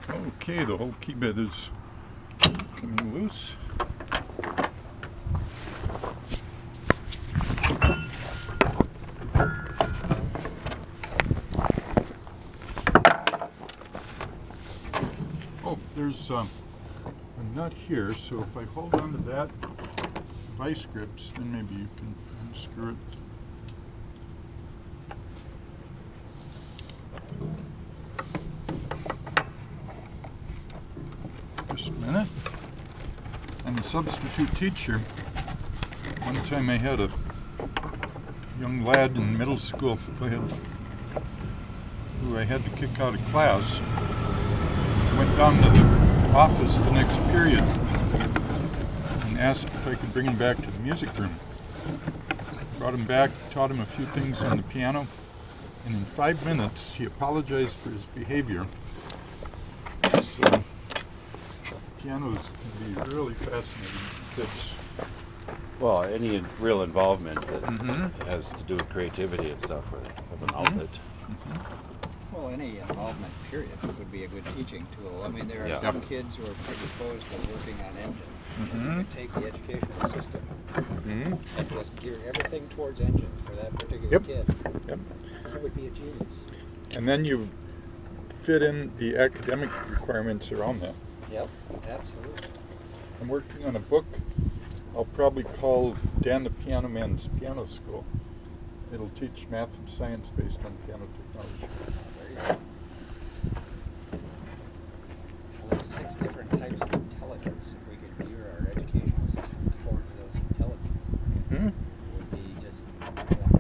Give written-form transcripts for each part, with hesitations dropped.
Okay, the whole key bed is coming loose. Oh, there's a nut here, so if I hold on to that vice grips, then maybe you can unscrew it. Just a minute. I'm a substitute teacher. One time I had a young lad in middle school who I had to kick out of class. I went down to the office the next period and asked if I could bring him back to the music room. Brought him back, taught him a few things on the piano, and in 5 minutes he apologized for his behavior. So, pianos can be really fascinating kids. Well, any real involvement that has to do with creativity and stuff, where they have an outlet. Well, any involvement, period, would be a good teaching tool. I mean, there are some kids who are predisposed to working on engines. You can take the educational system and just gear everything towards engines for that particular kid. Yep. That would be a genius. And then you fit in the academic requirements around that. Yep, absolutely. I'm working on a book I'll probably call Dan the Piano Man's Piano School. It'll teach math and science based on piano technology. There you go. Well, there's 6 different types of intelligence. If we could gear our educational system towards those intelligences, it would be just wonderful.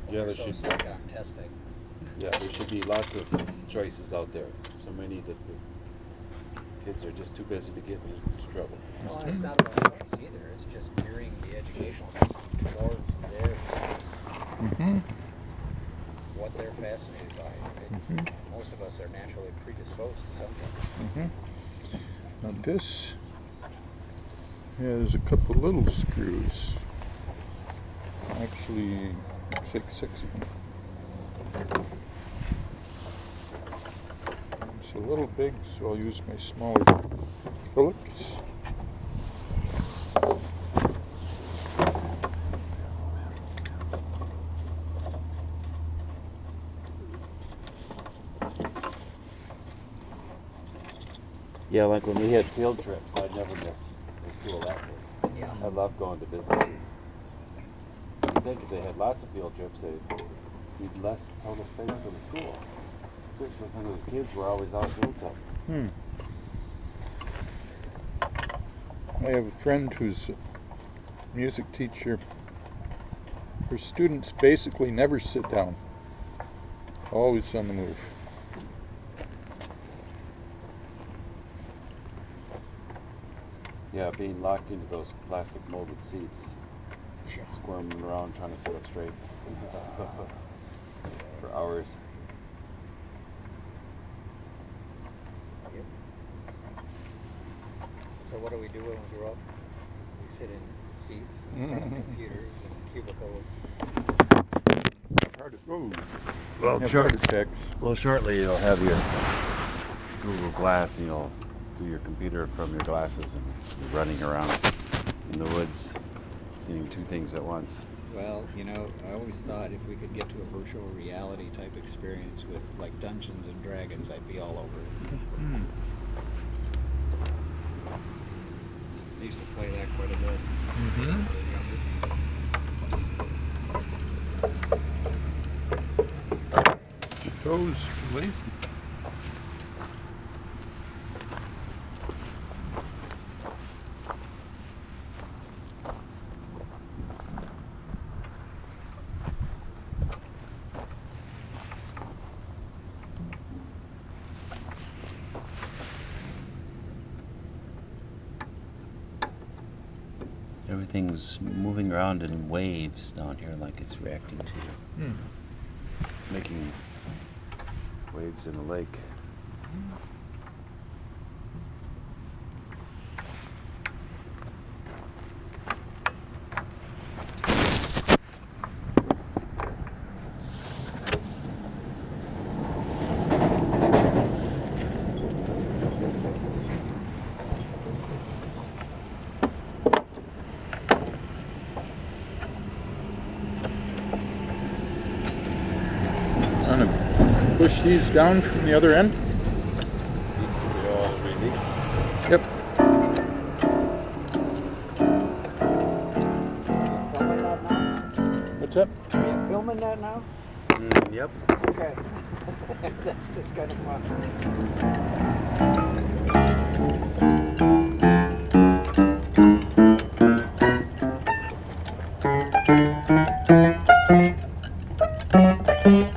Yeah, there We're so should stuck on testing. Yeah, there should be lots of choices out there. So many that the kids are just too busy to get into trouble. Well, it's not about choice either. It's just gearing the educational system towards their what they're fascinated by. Right? Most of us are naturally predisposed to something. Now this has a couple little screws. Actually, 6 of them. It's a little big, so I'll use my smaller Phillips. Yeah, like when we had field trips, I'd never miss the school that way. Yeah. I love going to businesses. I think if they had lots of field trips, they'd need less total space for the school. 6% of the kids were always out doing something. I have a friend who's a music teacher. Her students basically never sit down. Always on the move. Yeah, being locked into those plastic molded seats, squirming around trying to sit up straight for hours. Yep. So what do we do when we grow up? We sit in seats in front of computers and cubicles. Heart attacks. Well, shortly you'll have your Google Glass, and you'll do your computer from your glasses and you're running around in the woods, seeing 2 things at once. Well, you know, I always thought if we could get to a virtual reality type experience with like Dungeons and Dragons, I'd be all over it. I used to play that quite a bit when I was younger. Toes, really? Everything's moving around in waves down here, like it's reacting to you. Making waves in a lake. push these down from the other end. Release. Yep. Filming that now? What's that? Are you filming that now? Yep. Okay. That's just kind of fun.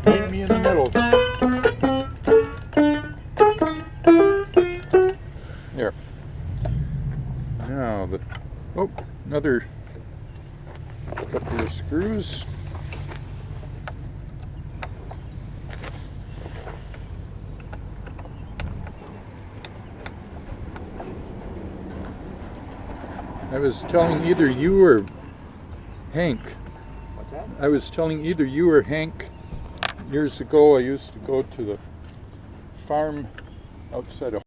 Meet me in the middle. There. Now another couple of screws. I was telling either you or Hank. What's that? I was telling either you or Hank years ago I used to go to the farm outside of